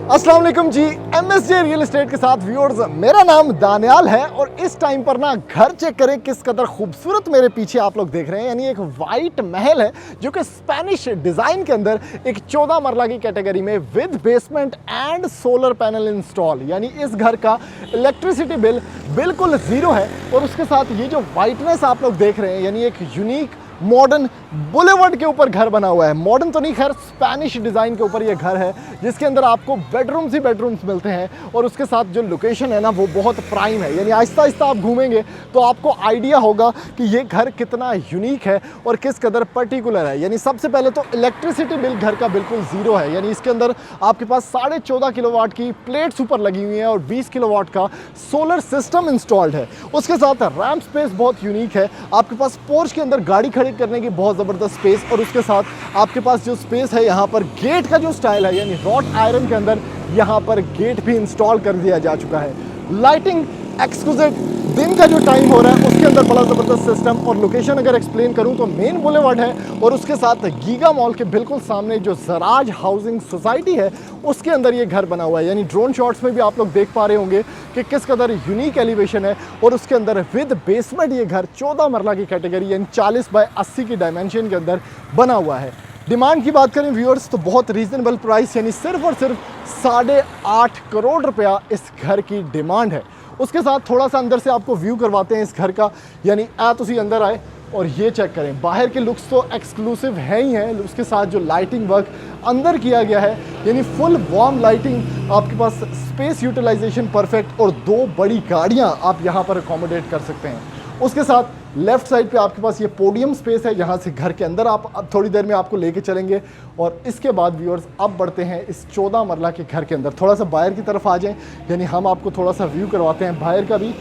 अस्सलाम वालेकुम जी, MSJ real estate के साथ व्यूअर्स, मेरा नाम दानियाल है और इस टाइम पर ना घर चेक करें किस कदर खूबसूरत मेरे पीछे आप लोग देख रहे हैं। यानी एक वाइट महल है जो कि स्पेनिश डिज़ाइन के अंदर एक 14 मरला की कैटेगरी में with basement and solar panel install. यानी इस घर का इलेक्ट्रिसिटी बिल बिल्कुल ज़ीरो है और उसके साथ ये जो वाइटनेस आप लोग देख रहे हैं, यानी एक यूनिक मॉडर्न बुलेवर्ड के ऊपर घर बना हुआ है। मॉडर्न तो नहीं, खैर स्पेनिश डिज़ाइन के ऊपर ये घर है जिसके अंदर आपको बेडरूम्स ही बेडरूम्स मिलते हैं और उसके साथ जो लोकेशन है ना वो बहुत प्राइम है। यानी आहिस्ता आहिस्ता आप घूमेंगे तो आपको आइडिया होगा कि ये घर कितना यूनिक है और किस कदर पर्टिकुलर है। यानी सबसे पहले तो इलेक्ट्रिसिटी बिल घर का बिल्कुल ज़ीरो है। यानी इसके अंदर आपके पास 14.5 किलोवाट की प्लेट्स ऊपर लगी हुई हैं और 20 किलोवाट का सोलर सिस्टम इंस्टॉल्ड है। उसके साथ रैम्प स्पेस बहुत यूनिक है। आपके पास पोर्च के अंदर गाड़ी खड़ी करने की बहुत ज़बरदस्त स्पेस और उसके साथ आपके पास जो स्पेस है यहाँ पर गेट का जो स्टाइल है, यानी रॉट आयरन के अंदर यहाँ पर गेट भी इंस्टॉल कर दिया जा चुका है। लाइटिंग एक्सक्लूसिव, दिन का जो टाइम हो रहा है उसके अंदर बड़ा ज़बरदस्त सिस्टम। और लोकेशन अगर एक्सप्लेन करूं तो मेन बुलेवर्ड है और उसके साथ गीगा मॉल के बिल्कुल सामने जो जराज हाउसिंग सोसाइटी है उसके अंदर ये घर बना हुआ है। यानी ड्रोन शॉट्स में भी आप लोग देख पा रहे होंगे कि किस कदर यूनिक एलिवेशन है और उसके अंदर विद बेसमेंट ये घर 14 मरला की कैटेगरी यानी 40 बाय 80 की डायमेंशन के अंदर बना हुआ है। डिमांड की बात करें व्यूअर्स तो बहुत रीजनेबल प्राइस, यानी सिर्फ और सिर्फ 8.5 करोड़ रुपया इस घर की डिमांड है। उसके साथ थोड़ा सा अंदर से आपको व्यू करवाते हैं इस घर का। यानी तुसी अंदर आए और ये चेक करें, बाहर के लुक्स तो एक्सक्लूसिव है ही हैं, उसके साथ जो लाइटिंग वर्क अंदर किया गया है यानी फुल वार्म लाइटिंग, आपके पास स्पेस यूटिलाइजेशन परफेक्ट और 2 बड़ी गाड़ियां आप यहां पर अकोमोडेट कर सकते हैं। उसके साथ लेफ्ट साइड पे आपके पास ये पोडियम स्पेस है, यहाँ से घर के अंदर आप अब थोड़ी देर में आपको लेके चलेंगे। और इसके बाद व्यूअर्स अब बढ़ते हैं इस 14 मरला के घर के अंदर। थोड़ा सा बाहर की तरफ आ जाएं, यानी हम आपको थोड़ा सा व्यू करवाते हैं बाहर का भी,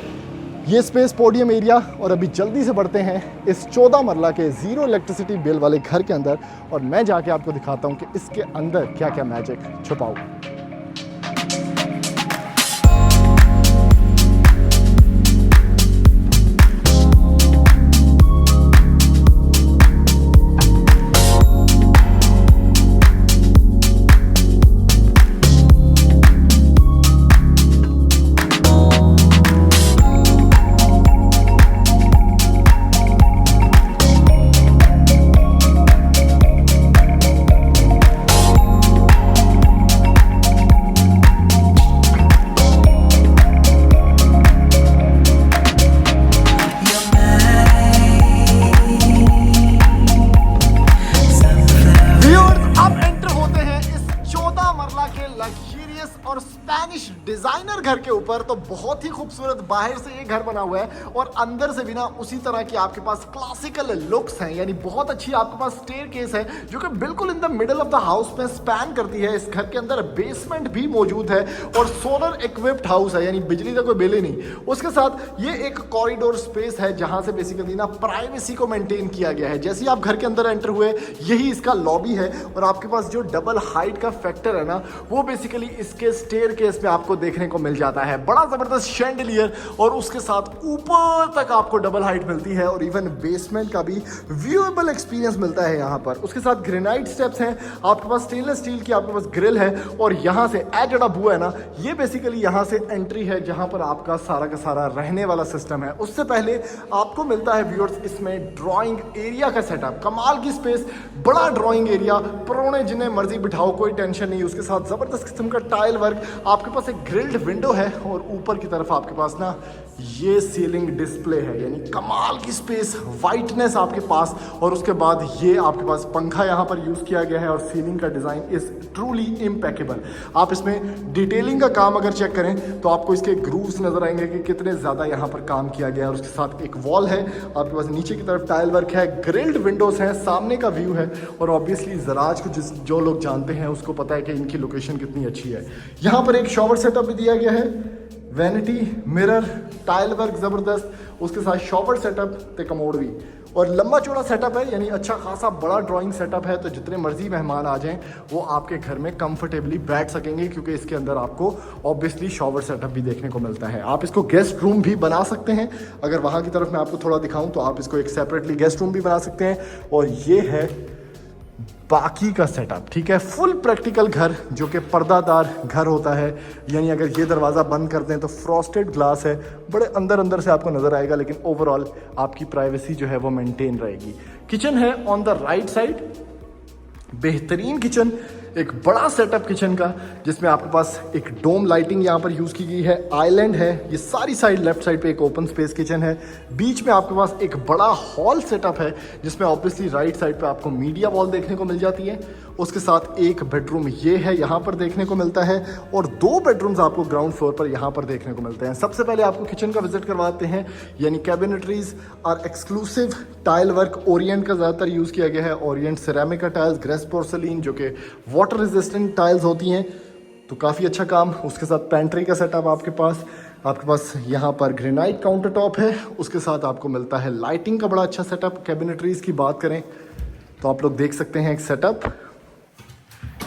ये स्पेस पोडियम एरिया। और अभी जल्दी से बढ़ते हैं इस 14 मरला के ज़ीरो इलेक्ट्रिसिटी बिल वाले घर के अंदर और मैं जाके आपको दिखाता हूँ कि इसके अंदर क्या क्या मैजिक छुपा हुआ है। लग्जरियस और स्पेनिश डिजाइनर घर के ऊपर तो बहुत ही खूबसूरत बाहर से ये घर बना हुआ है और अंदर से भी ना उसी तरह की आपके पास क्लासिकल लुक्स हैं। यानी बहुत अच्छी आपके पास स्टेयरकेस है जो कि बिल्कुल in the middle of the house में स्पैन करती है। इस घर के अंदर बेसमेंट भी मौजूद है और सोलर इक्विप्ड हाउस है, यानी बिजली का कोई बिल ही नहीं। उसके साथ ये एक कॉरिडोर स्पेस है जहां से बेसिकली ना प्राइवेसी को मेंटेन किया गया है। जैसे ही आप घर के अंदर एंटर हुए यही इसका लॉबी है और आपके पास जो डबल हाइट का फैक्टर है ना वो बेसिकली इसके स्टेयरकेस में आपको देखने को मिल जाता है। बड़ा जबरदस्त शैंडलियर और उसके साथ ऊपर तक आपको डबल हाइट मिलती है और इवन बेसमेंट का भी व्यूएबल एक्सपीरियंस मिलता है यहाँ पर। उसके साथ ग्रेनाइट स्टेप्स हैं, आपके पास स्टेनलेस स्टील की आपके पास ग्रिल है और यहाँ से जड़ा बुआ है ना ये बेसिकली यहाँ से एंट्री है जहाँ पर आपका सारा का सारा रहने वाला सिस्टम है। उससे पहले आपको मिलता है व्यूअर्स इसमें ड्राइंग एरिया का सेटअप, कमाल की स्पेस, बड़ा ड्राइंग एरिया, परोने जिन्हें मर्जी बिठाओ कोई टेंशन नहीं। उसके साथ जबरदस्त किस्म का टाइल वर्क, आपके पास एक ग्रिल्ड विंडो है और ऊपर की तरफ आपके पास ना ये सीलिंग डिस्प्ले है, यानी कमाल की स्पेस, वाइटनेस आपके पास। और उसके बाद ये आपके पास पंखा यहाँ पर यूज किया गया है और सीलिंग का डिजाइन इज ट्रूली इम्पेकेबल। आप इसमें डिटेलिंग का काम अगर चेक करें तो आपको इसके ग्रूव्स नजर आएंगे कि कितने ज्यादा यहाँ पर काम किया गया है। और उसके साथ एक वॉल है, आपके पास नीचे की तरफ टाइल वर्क है, ग्रिल्ड विंडोज हैं, सामने का व्यू है और ऑब्वियसली जराज को जो लोग जानते हैं उसको पता है कि इनकी लोकेशन कितनी अच्छी है। यहाँ पर एक शॉवर सेटअप भी दिया गया है, वैनिटी, मिरर, टाइल वर्क जबरदस्त, उसके साथ शॉवर सेटअप ते कमोड भी और लंबा चौड़ा सेटअप है, यानी अच्छा खासा बड़ा ड्राइंग सेटअप है। तो जितने मर्जी मेहमान आ जाएं वो आपके घर में कंफर्टेबली बैठ सकेंगे क्योंकि इसके अंदर आपको ऑब्वियसली शॉवर सेटअप भी देखने को मिलता है। आप इसको गेस्ट रूम भी बना सकते हैं, अगर वहाँ की तरफ मैं आपको थोड़ा दिखाऊँ तो आप इसको एक सेपरेटली गेस्ट रूम भी बना सकते हैं। और ये है बाकी का सेटअप, ठीक है, फुल प्रैक्टिकल घर जो कि पर्दादार घर होता है, यानी अगर ये दरवाज़ा बंद कर दें तो फ्रॉस्टेड ग्लास है, बड़े अंदर अंदर से आपको नज़र आएगा, लेकिन ओवरऑल आपकी प्राइवेसी जो है वो मेंटेन रहेगी। किचन है ऑन द राइट साइड, बेहतरीन किचन, एक बड़ा सेटअप किचन का, जिसमें आपके पास एक डोम लाइटिंग यहाँ पर यूज़ की गई है, आइलैंड है, ये सारी साइड लेफ्ट साइड पे एक ओपन स्पेस किचन है, बीच में आपके पास एक बड़ा हॉल सेटअप है, जिसमें ऑब्वियसली राइट साइड पे आपको मीडिया वॉल देखने को मिल जाती है, उसके साथ एक बेडरूम ये है यहाँ पर देखने को मिलता है, और 2 बेडरूम्स आपको ग्राउंड फ्लोर पर यहाँ पर देखने को मिलते हैं। सबसे पहले आपको किचन का विजिट करवाते हैं, यानी कैबिनेटरीज और एक्सक्लूसिव टाइल वर्क ओरिएंट का ज़्यादातर यूज़ किया गया है, ओरिएंट सिरेमिक का टाइल्स, ग्रेस पोर्सलिन जो कि वाटर रेजिस्टेंट टाइल्स होती हैं, तो काफ़ी अच्छा काम। उसके साथ पेंट्री का सेटअप आपके पास यहाँ पर ग्रेनाइट काउंटर टॉप है, उसके साथ आपको मिलता है लाइटिंग का बड़ा अच्छा सेटअप। कैबिनेटरीज की बात करें तो आप लोग देख सकते हैं एक सेटअप,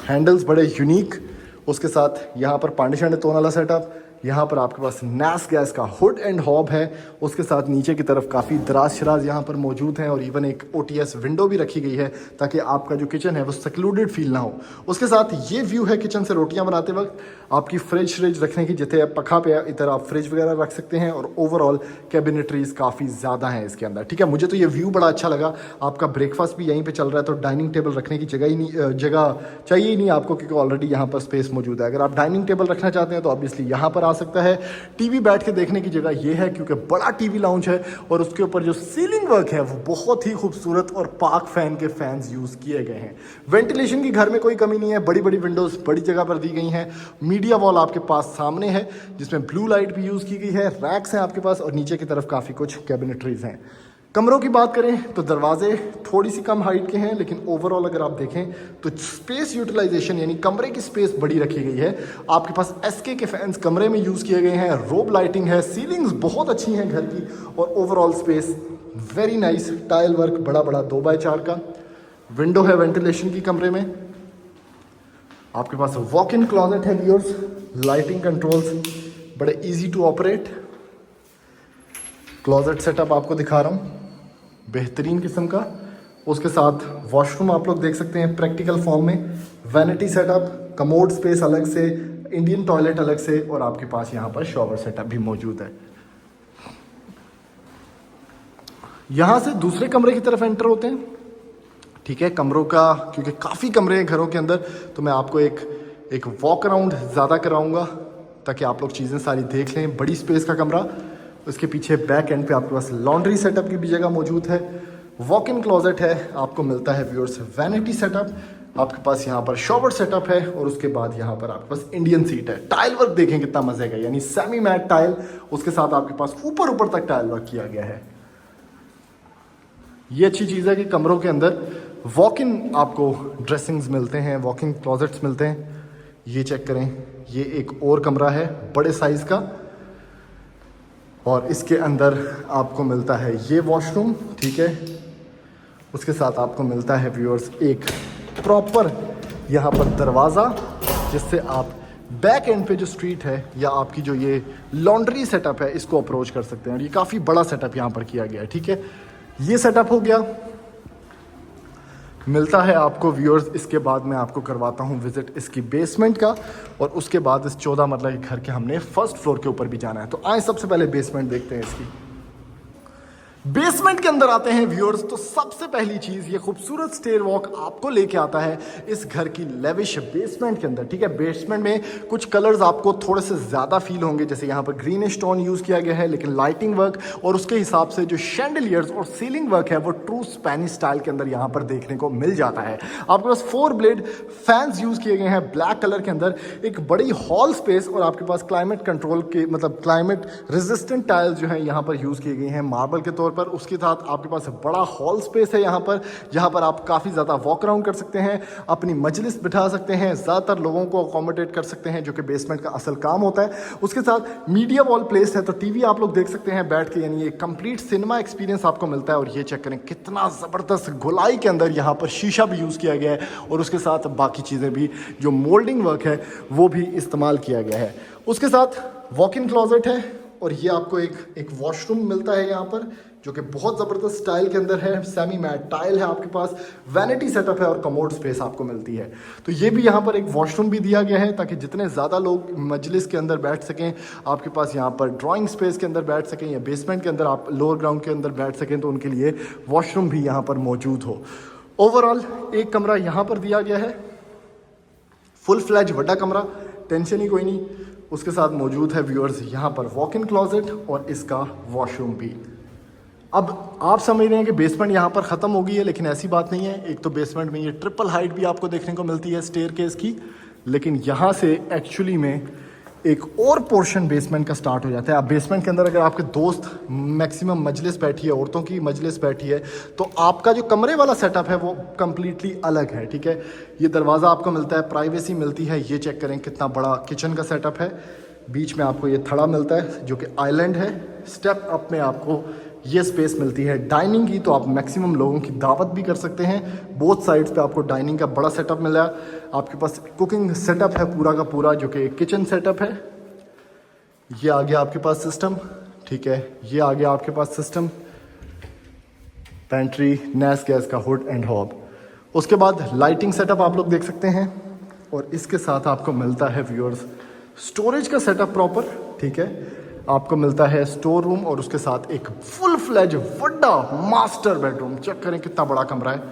हैंडल्स बड़े यूनिक, उसके साथ यहाँ पर पानी शांडे तोन वाला सेटअप, यहाँ पर आपके पास नैस गैस का हुड एंड हॉब है, उसके साथ नीचे की तरफ काफ़ी दराज शराज यहाँ पर मौजूद हैं, और इवन एक OTS विंडो भी रखी गई है ताकि आपका जो किचन है वो सेक्लूडेड फील ना हो। उसके साथ ये व्यू है किचन से रोटियाँ बनाते वक्त, आपकी फ्रिज रखने की, जितने पखा पे इधर आप फ्रिज वगैरह रख सकते हैं, और ओवरऑल कैबिनेटरीज काफ़ी ज़्यादा हैं इसके अंदर, ठीक है। मुझे तो ये व्यू बड़ा अच्छा लगा। आपका ब्रेकफास्ट भी यहीं पर चल रहा है, तो डाइनिंग टेबल रखने की जगह चाहिए ही नहीं आपको, क्योंकि ऑलरेडी यहाँ पर स्पेस मौजूद है। अगर आप डाइनिंग टेबल रखना चाहते हैं तो ऑब्वियसली यहाँ पर आ सकता है। टीवी बैठ के देखने की जगह ये है, क्योंकि बड़ा टीवी लाउंज है, और उसके ऊपर जो सीलिंग वर्क है वो बहुत ही खूबसूरत और पाक फैन के फैंस यूज किए गए हैं। वेंटिलेशन की घर में कोई कमी नहीं है, बड़ी बड़ी विंडोज बड़ी जगह पर दी गई हैं। मीडिया वॉल आपके पास सामने है, जिसमें ब्लू लाइट भी यूज की गई है, रैक्स हैं आपके पास, और नीचे की तरफ काफी कुछ कैबिनेटरीज हैं। कमरों की बात करें तो दरवाजे थोड़ी सी कम हाइट के हैं, लेकिन ओवरऑल अगर आप देखें तो स्पेस यूटिलाइजेशन, यानी कमरे की स्पेस बड़ी रखी गई है। आपके पास SK के फैंस कमरे में यूज़ किए गए हैं, रोब लाइटिंग है, सीलिंग्स बहुत अच्छी हैं घर की, और overall space very nice. Tile work बड़ा बड़ा 2x4 का, विंडो है वेंटिलेशन की कमरे में। आपके पास वॉक इन क्लॉजेट है व्यूअर्स, लाइटिंग कंट्रोल्स बड़े easy to operate. Closet setup आपको दिखा रहा हूँ, बेहतरीन किस्म का। उसके साथ वॉशरूम आप लोग देख सकते हैं प्रैक्टिकल फॉर्म में, वैनिटी सेटअप, कमोड स्पेस अलग से, इंडियन टॉयलेट अलग से, और आपके पास यहाँ पर शॉवर सेटअप भी मौजूद है। यहाँ से दूसरे कमरे की तरफ एंटर होते हैं, ठीक है। कमरों का, क्योंकि काफ़ी कमरे हैं घरों के अंदर, तो मैं आपको एक वॉक अराउंड ज़्यादा कराऊंगा ताकि आप लोग चीज़ें सारी देख लें। बड़ी स्पेस का कमरा, उसके पीछे बैक एंड पे आपके पास लॉन्ड्री सेटअप की भी जगह मौजूद है। वॉक इन क्लोजेट है, आपको मिलता है व्यूअर्स वैनिटी सेटअप, आपके पास यहाँ पर शॉवर सेटअप है, और उसके बाद यहाँ पर आपके पास इंडियन सीट है। टाइल वर्क देखें कितना मजे का, यानी सेमी मैट टाइल, उसके साथ आपके पास ऊपर तक टाइल वर्क किया गया है। ये अच्छी चीज़ है कि कमरों के अंदर वॉक इन आपको ड्रेसिंग्स मिलते हैं, वॉक इन क्लोजेट्स मिलते हैं। ये चेक करें, ये एक और कमरा है बड़े साइज का, और इसके अंदर आपको मिलता है ये वॉशरूम, ठीक है। उसके साथ आपको मिलता है व्यूअर्स एक प्रॉपर यहाँ पर दरवाज़ा, जिससे आप बैक एंड पे जो स्ट्रीट है या आपकी जो ये लॉन्ड्री सेटअप है इसको अप्रोच कर सकते हैं। और ये काफ़ी बड़ा सेटअप यहाँ पर किया गया है, ठीक है। ये सेटअप हो गया, मिलता है आपको व्यूअर्स। इसके बाद मैं आपको करवाता हूँ विजिट इसकी बेसमेंट का, और उसके बाद इस 14 मरला के घर के हमने फर्स्ट फ्लोर के ऊपर भी जाना है। तो आए सबसे पहले बेसमेंट देखते हैं इसकी। बेसमेंट के अंदर आते हैं व्यूअर्स, तो सबसे पहली चीज ये खूबसूरत स्टेयर वॉक आपको लेके आता है इस घर की लेविश बेसमेंट के अंदर, ठीक है। बेसमेंट में कुछ कलर्स आपको थोड़े से ज्यादा फील होंगे, जैसे यहाँ पर ग्रीनिश टोन यूज किया गया है, लेकिन लाइटिंग वर्क और उसके हिसाब से जो शैंडलियर्स और सीलिंग वर्क है वो ट्रू स्पेनिश स्टाइल के अंदर यहाँ पर देखने को मिल जाता है। आपके पास 4 ब्लेड फैंस यूज किए गए हैं ब्लैक कलर के अंदर, एक बड़ी हॉल स्पेस, और आपके पास क्लाइमेट कंट्रोल के मतलब क्लाइमेट रेजिस्टेंट टाइल्स जो है यहाँ पर यूज किए गए हैं मार्बल के तौर पर। उसके साथ आपके पास बड़ा हॉल स्पेस है यहाँ पर, जहाँ पर आप काफ़ी ज़्यादा वॉक अराउंड कर सकते हैं, अपनी मजलिस बिठा सकते हैं, ज़्यादातर लोगों को अकोमोडेट कर सकते हैं, जो कि बेसमेंट का असल काम होता है। उसके साथ मीडिया वॉल प्लेस है, तो टीवी आप लोग देख सकते हैं बैठ के, यानी एक कंप्लीट सिनेमा एक्सपीरियंस आपको मिलता है। और ये चेक करें कितना ज़बरदस्त गोलाई के अंदर यहाँ पर शीशा भी यूज़ किया गया है, और उसके साथ बाकी चीज़ें भी जो मोल्डिंग वर्क है वो भी इस्तेमाल किया गया है। उसके साथ वॉक इन क्लॉजेट है, और ये आपको एक वॉशरूम मिलता है यहाँ पर, जो कि बहुत ज़बरदस्त स्टाइल के अंदर है। सेमी मैट टाइल है आपके पास, वैनिटी सेटअप है और कमोड स्पेस आपको मिलती है। तो ये भी यहाँ पर एक वॉशरूम भी दिया गया है ताकि जितने ज़्यादा लोग मजलिस के अंदर बैठ सकें, आपके पास यहाँ पर ड्राइंग स्पेस के अंदर बैठ सकें या बेसमेंट के अंदर आप लोअर ग्राउंड के अंदर बैठ सकें, तो उनके लिए वॉशरूम भी यहाँ पर मौजूद हो। ओवरऑल एक कमरा यहाँ पर दिया गया है, फुल फ्लैज बड़ा कमरा, टेंशन ही कोई नहीं। उसके साथ मौजूद है व्यूअर्स यहाँ पर वॉक इन क्लोजेट और इसका वॉशरूम भी। अब आप समझ रहे हैं कि बेसमेंट यहाँ पर ख़त्म हो गई है, लेकिन ऐसी बात नहीं है। एक तो बेसमेंट में ये ट्रिपल हाइट भी आपको देखने को मिलती है स्टेयरकेस की, लेकिन यहाँ से एक्चुअली में एक और पोर्शन बेसमेंट का स्टार्ट हो जाता है। आप बेसमेंट के अंदर अगर आपके दोस्त मैक्सिमम मजलिस बैठी है, औरतों की मजलिस बैठी है, तो आपका जो कमरे वाला सेटअप है वो कम्प्लीटली अलग है, ठीक है। ये दरवाज़ा आपको मिलता है, प्राइवेसी मिलती है। ये चेक करें कितना बड़ा किचन का सेटअप है। बीच में आपको ये थड़ा मिलता है जो कि आइलैंड है। स्टेप अप में आपको ये स्पेस मिलती है डाइनिंग की, तो आप मैक्सिमम लोगों की दावत भी कर सकते हैं। बोथ साइड्स पे आपको डाइनिंग का बड़ा सेटअप मिला है। आपके पास कुकिंग सेटअप है पूरा का पूरा, जो कि किचन सेटअप है। ये आ गया आपके पास सिस्टम, ठीक है। ये आ गया आपके पास सिस्टम, पेंट्री, नैस गैस का हुड एंड हॉब। उसके बाद लाइटिंग सेटअप आप लोग देख सकते हैं, और इसके साथ आपको मिलता है व्यूअर्स स्टोरेज का सेटअप प्रॉपर, ठीक है। आपको मिलता है स्टोर रूम और उसके साथ एक फुल फ्लैज बड़ा मास्टर बेडरूम। चेक करें कितना बड़ा कमरा है,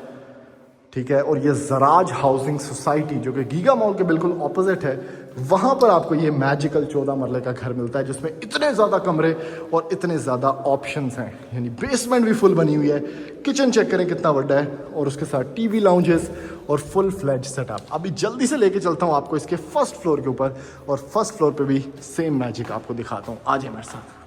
ठीक है। और ये जराज हाउसिंग सोसाइटी जो कि गीगा मॉल के बिल्कुल ऑपोजिट है, वहाँ पर आपको ये मैजिकल 14 मरले का घर मिलता है, जिसमें इतने ज़्यादा कमरे और इतने ज़्यादा ऑप्शंस हैं। यानी बेसमेंट भी फुल बनी हुई है, किचन चेक करें कितना बड़ा है, और उसके साथ टीवी लाउंजेस और फुल फ्लैज सेटअप। अभी जल्दी से लेके चलता हूँ आपको इसके फर्स्ट फ्लोर के ऊपर, और फर्स्ट फ्लोर पे भी सेम मैजिक आपको दिखाता हूँ। आ जाए मेरे साथ।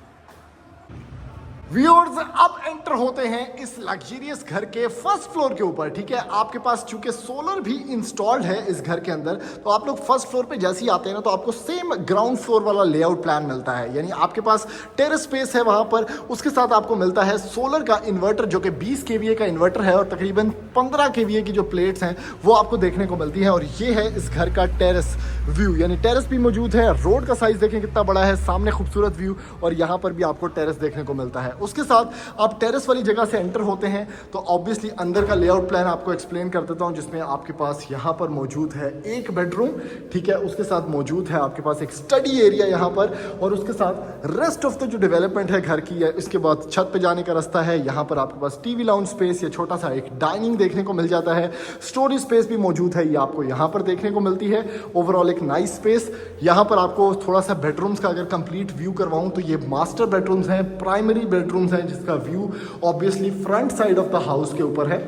व्यूअर्स अब एंटर होते हैं इस लग्जरियस घर के फर्स्ट फ्लोर के ऊपर, ठीक है। आपके पास चूंकि सोलर भी इंस्टॉल्ड है इस घर के अंदर, तो आप लोग फर्स्ट फ्लोर पे जैसे ही आते हैं ना, तो आपको सेम ग्राउंड फ्लोर वाला लेआउट प्लान मिलता है। यानी आपके पास टेरेस स्पेस है वहां पर, उसके साथ आपको मिलता है सोलर का इन्वर्टर जो कि 20 kVA का इन्वर्टर है, और तकरीबन 15 kVA की जो प्लेट्स हैं वो आपको देखने को मिलती है। और ये है इस घर का टेरेस व्यू, यानी टेरेस भी मौजूद है। रोड का साइज देखें कितना बड़ा है, सामने खूबसूरत व्यू, और यहाँ पर भी आपको टेरेस देखने को मिलता है। उसके साथ आप टेरेस वाली जगह से एंटर होते हैं तो ऑब्वियसली अंदर का लेआउट प्लान आपको एक्सप्लेन कर देता हूं, जिसमें आपके पास यहाँ पर मौजूद है एक बेडरूम, ठीक है। उसके साथ मौजूद है आपके पास एक स्टडी एरिया यहाँ पर, और उसके साथ रेस्ट ऑफ द जो डेवलपमेंट है घर की है, इसके बाद छत पे जाने का रास्ता है। यहाँ पर आपके पास टीवी लाउंज स्पेस या छोटा सा एक डाइनिंग देखने को मिल जाता है। स्टोरेज स्पेस भी मौजूद है, ये आपको यहाँ पर देखने को मिलती है। ओवरऑल एक नाइस स्पेस। यहाँ पर आपको थोड़ा सा बेडरूम्स का अगर कंप्लीट व्यू करवाऊं तो ये मास्टर बेडरूम्स हैं, प्राइमरी बेडरूम्स हैं, जिसका view obviously front side of the house के ऊपर है,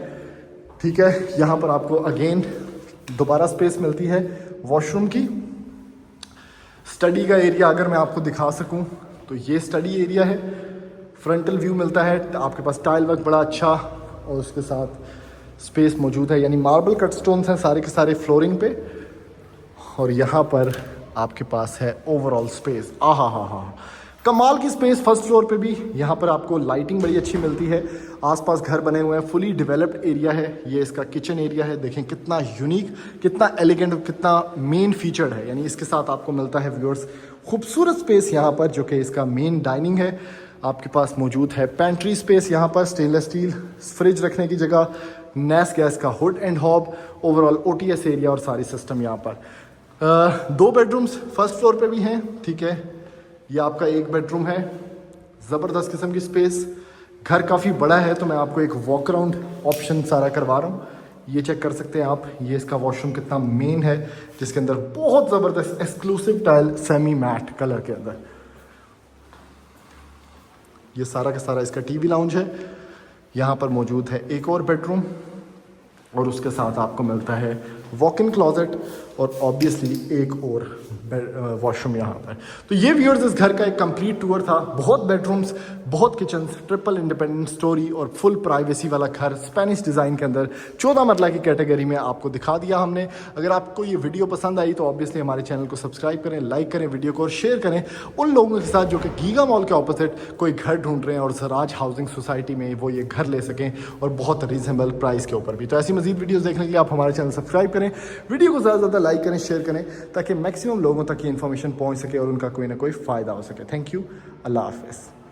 ठीक है। यहाँ पर आपको अगेन दोबारा स्पेस मिलती है वॉशरूम की। स्टडी का एरिया अगर मैं आपको दिखा सकूं तो ये स्टडी एरिया है, फ्रंटल व्यू मिलता है। आपके पास टाइल वर्क बड़ा अच्छा, और उसके साथ स्पेस मौजूद है, यानी मार्बल कट स्टोन्स हैं सारे के सारे फ्लोरिंग पे। और यहाँ पर आपके पास है ओवरऑल स्पेस, हा कमाल की स्पेस। फर्स्ट फ्लोर पे भी यहाँ पर आपको लाइटिंग बड़ी अच्छी मिलती है। आसपास घर बने हुए हैं, फुली डेवलप्ड एरिया है। ये इसका किचन एरिया है, देखें कितना यूनिक, कितना एलिगेंट, कितना मेन फीचर्ड है। यानी इसके साथ आपको मिलता है व्यूअर्स खूबसूरत स्पेस यहाँ पर, जो कि इसका मेन डाइनिंग है। आपके पास मौजूद है पेंट्री स्पेस, यहाँ पर स्टेनलेस स्टील फ्रिज रखने की जगह, नैस गैस का hood and hob, overall OTS area और सारी सिस्टम यहाँ पर। 2 बेडरूम्स फर्स्ट फ्लोर पे भी हैं, ठीक है। ये आपका एक बेडरूम है, ज़बरदस्त किस्म की स्पेस। घर काफ़ी बड़ा है, तो मैं आपको एक वॉक अराउंड ऑप्शन सारा करवा रहा हूँ। ये चेक कर सकते हैं आप, ये इसका वॉशरूम कितना मेन है, जिसके अंदर बहुत ज़बरदस्त exclusive tile semi matte colour के अंदर। ये सारा का सारा इसका टीवी लाउंज है। यहाँ पर मौजूद है एक और बेडरूम, और उसके साथ आपको मिलता है वॉक इन क्लोजेट, और ऑब्वियसली एक और वॉशरूम यहाँ पर। तो ये व्यूअर्स इस घर का एक कंप्लीट टूर था। बहुत बेडरूम्स, बहुत किचन्स, ट्रिपल इंडिपेंडेंट स्टोरी और फुल प्राइवेसी वाला घर स्पेनिश डिज़ाइन के अंदर 14 मरला की कैटेगरी में आपको दिखा दिया हमने। अगर आपको ये वीडियो पसंद आई तो ऑब्वियसली हमारे चैनल को सब्सक्राइब करें, लाइक करें वीडियो को, और शेयर करें उन लोगों के साथ जो कि गीगा मॉल के ऑपोजिट कोई घर ढूंढ रहे हैं और जराज हाउसिंग सोसाइटी में वो ये घर ले सकें, और बहुत रीजनेबल प्राइस के ऊपर भी। तो ऐसी मजीद वीडियोस देखने के लिए आप हमारे चैनल सब्सक्राइब करें, वीडियो को ज़्यादा से ज़्यादा लाइक करें, शेयर करें, ताकि मैक्सिमम लोगों तक ये इन्फॉर्मेशन पहुंच सके और उनका कोई ना कोई फ़ायदा हो सके। थैंक यू, अल्लाह हाफ़िज़।